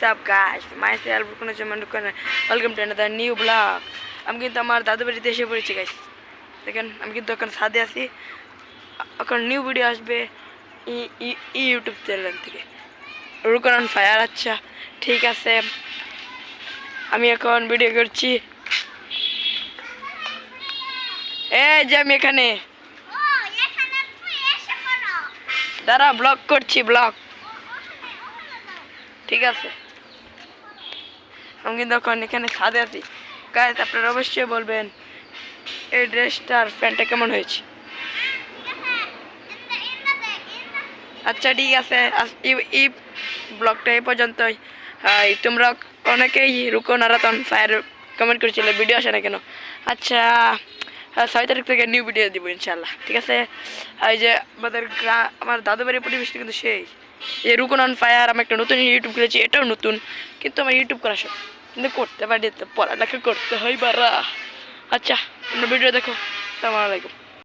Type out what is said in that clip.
up guys, myself welcome to another new vlog. আমি কিন্তু আমার দাদু বাড়িতে এসে পড়েছি গাইস। দেখেন আমি কিন্তু এখন ছাদে আছি, এখন নিউ ভিডিও আসবে ইউটিউব চ্যানেল থেকে রুকন অন ফায়ার। আচ্ছা ঠিক আছে, আমি এখন ভিডিও করছি। এই যে আমি এখানে দাঁড়া ব্লগ করছি, ব্লগ ঠিক আছে। আমি কিন্তু এখন এখানে ছাদে আছি গাইস, আপনারা অবশ্যই বলবেন এই ড্রেসটার প্যান্টটা কেমন হয়েছে। আচ্ছা ঠিক আছে, এই ব্লগটা এই পর্যন্তই। তোমরা অনেকেই রুকন আরাতন ফায়ার কমেন্ট করেছিলে ভিডিও আসে না কেন। আচ্ছা 6 তারিখ থেকে নিউ ভিডিও দিব ইনশাল্লাহ, ঠিক আছে। এই যে আমার দাদু বাড়ির পরিবেশটা কিন্তু সেই এই রুকন অন ফায়ার। আমি একটা নতুন ইউটিউব খুলেছি, এটাও নতুন, কিন্তু আমার ইউটিউব করা সব কিন্তু করতে পারি তো, পড়ালেখা করতে হয় বারা। আচ্ছা তোমরা ভিডিও দেখো, আসসালামু আলাইকুম।